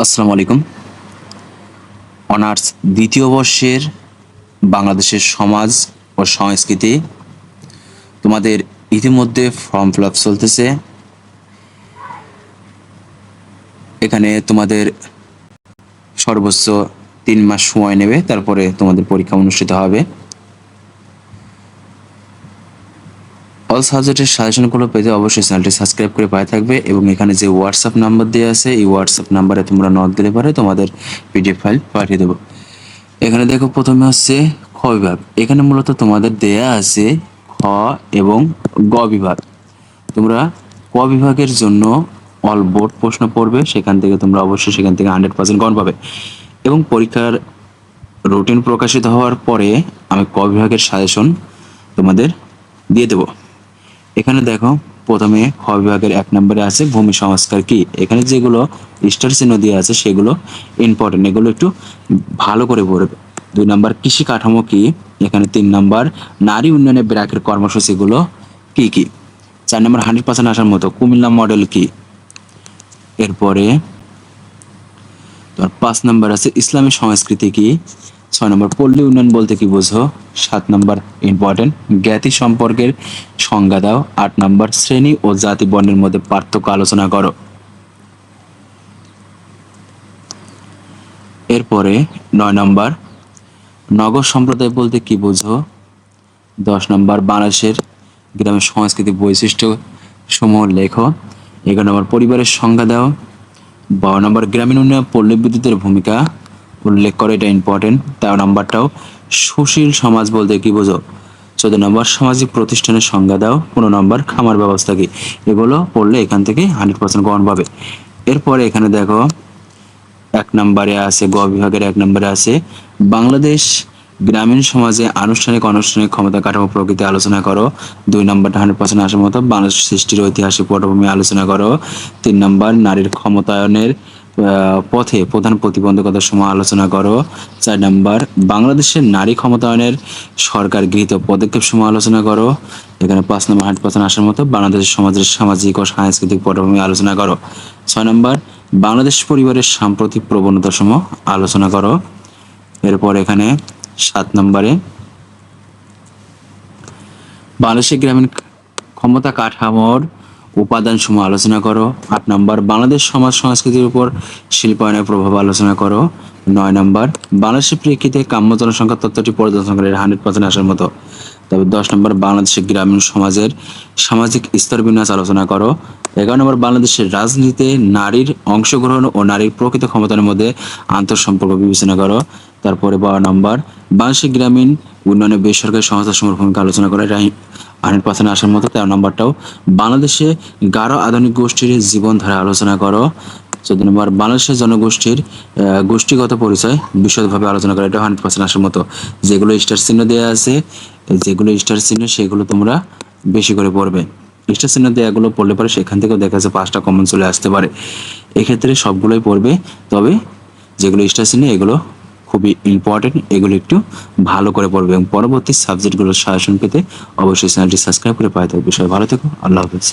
আসসালামু আলাইকুম। অনার্স দ্বিতীয় বর্ষের বাংলাদেশের সমাজ ও সংস্কৃতি তোমাদের ইতিমধ্যে ফর্ম ফিল আপ চলতেছে। এখানে তোমাদের সর্বোচ্চ 3 মাস সময় নেবে, তারপরে তোমাদের পরীক্ষা অনুষ্ঠিত হবে। অল সাবজেক্টের সাজেশনগুলো পেতে অবশ্যই চ্যানেলটি সাবস্ক্রাইব করে পায়ে থাকবে এবং এখানে যে হোয়াটসঅ্যাপ নাম্বার দেওয়া আছে এই হোয়াটসঅ্যাপ নাম্বারে তোমরা নক দিলে পারে তোমাদের পিডিএফ ফাইল পাঠিয়ে দেবো। এখানে দেখো প্রথমে হচ্ছে খ বিভাগ। এখানে মূলত তোমাদের দেয়া আছে খ এবং গ বিভাগ। তোমরা ক বিভাগের জন্য অল বোর্ড প্রশ্ন পড়বে, সেখান থেকে তোমরা অবশ্যই সেখান থেকে 100% কমন পাবে এবং পরীক্ষার রুটিন প্রকাশিত হওয়ার পরে আমি ক বিভাগের সাজেশন তোমাদের দিয়ে দেব। এখানে দেখো প্রথমে খ বিভাগের 1 নম্বরে আছে ভূমি সংস্কার কি। এখানে যেগুলো স্টার চিহ্ন দিয়ে আছে সেগুলো ইম্পর্টেন্ট, এগুলো একটু ভালো করে পড়বে। 2 নম্বর কৃষি কাঠামো কি। এখানে 3 নম্বর নারী উন্নয়নে ব্র্যাকের কর্মসূচিগুলো কি কি। 4 নম্বর 100% আসার মতো কুমিল্লা মডেল কি। এরপরে তোমার 5 নম্বর আছে ইসলামী সংস্কৃতি কি। 6 নম্বর পল্লী উন্নয়ন বলতে কি বোঝো। 7 নম্বর ইম্পর্টেন্ট জ্ঞাতি সম্পর্কের সংজ্ঞা দাও। 8 নম্বর শ্রেণী ও জাতি বর্ণের মধ্যে পার্থক্য আলোচনা করো। এরপরে 9 নম্বর নগর সম্প্রদায় বলতে কি বোঝো। 10 নম্বর বাংলাদেশের গ্রামের সংস্কৃতি বৈশিষ্ট্য সমূহ লেখো। 11 নম্বর পরিবারের সংজ্ঞা দাও। 12 নম্বর গ্রামীণ উন্নয়ন পল্লী বিদ্যুতের ভূমিকা উল্লেখ করে, এটা ইম্পর্টেন্ট। 13 নম্বরটাও সুশীল সমাজ বলতে কি বোঝো। 14 নম্বর সামাজিক প্রতিষ্ঠানের সংজ্ঞা দাও। 15 নম্বর খামার ব্যবস্থা কি। এগুলো পড়লে এখান থেকে 100% কমন পাবে। এরপরে এখানে দেখো 1 নম্বরে আছে গ বিভাগের 1 নম্বরে আছে বাংলাদেশ গ্রামীণ সমাজে আনুষ্ঠানিক অনানুষ্ঠানিক ক্ষমতা কাঠামো প্রকৃতি আলোচনা করো। 2 নম্বরটা 100% আসার মতো বাংলাদেশ সৃষ্টির ঐতিহাসিক পটভূমি আলোচনা করো। 3 নম্বর নারীর ক্ষমতায়নের পথে প্রধান প্রতিবন্ধকতার সময় আলোচনা করো। 4 নম্বর বাংলাদেশের নারী ক্ষমতায়নের সরকার গৃহীত পদক্ষেপ সময় আলোচনা করো। এখানে 5 নম্বর 100% আসার মতো বাংলাদেশের সমাজের সামাজিক ও সাংস্কৃতিক পটভূমি আলোচনা করো। 6 নম্বর বাংলাদেশ পরিবারের সাম্প্রতিক প্রবণতা সমূহ আলোচনা করো। এরপর এখানে 7 নম্বরে বাংলাদেশের গ্রামীণ ক্ষমতা কাঠামোর উপাদান সমূহ আলোচনা করো। 8 নম্বর বাংলাদেশ সমাজ সংস্কৃতির উপর শিল্পায়নের প্রভাব আলোচনা করো। 9 নম্বর বাংলাদেশের প্রেক্ষিতে কাম্য জনসংখ্যা তত্ত্বটি পর্যবেক্ষণ করে 100% আসার মতো। তবে 10 নম্বর বাংলাদেশের গ্রামীণ সমাজের সামাজিক স্তর বিন্যাস আলোচনা করো। 11 নম্বর বাংলাদেশের রাজনীতিতে নারীর অংশগ্রহণ ও নারীর প্রকৃত ক্ষমতার মধ্যে আন্তঃসম্পর্ক বিবেচনা করো। তারপরে 12 নম্বর বাংলাদেশের গ্রামীণ উন্নয়নে বেসরকারি সংস্থাসমূহের ভূমিকা আলোচনা করা, এটা 100% আসার মতো। 13 নম্বরটাও বাংলাদেশে গারো আধুনিক গোষ্ঠীর জীবনধারা আলোচনা করো। 14 নম্বর বাংলাদেশের জনগোষ্ঠীর গোষ্ঠীগত পরিচয় বিশদভাবে আলোচনা করা, এটা 100% আসার মতো। যেগুলো স্টার চিহ্ন দেওয়া আছে, যেগুলো স্টার চিহ্ন সেগুলো তোমরা বেশি করে পড়বে। স্টার চিহ্ন দেওয়াগুলো পড়লে পরে সেখান থেকেও দেখা যাচ্ছে 5টা কমন চলে আসতে পারে। এক্ষেত্রে সবগুলোই পড়বে, তবে যেগুলো স্টার চিহ্ন এগুলো খুবই ইম্পর্টেন্ট, এগুলো একটু ভালো করে পড়বে এবং পরবর্তী সাবজেক্টগুলোর সাজেশন পেতে অবশ্যই চ্যানেলটি সাবস্ক্রাইব করে পাওয়া থাকবে। সবাই ভালো থেকো, আল্লাহ হাফেজ।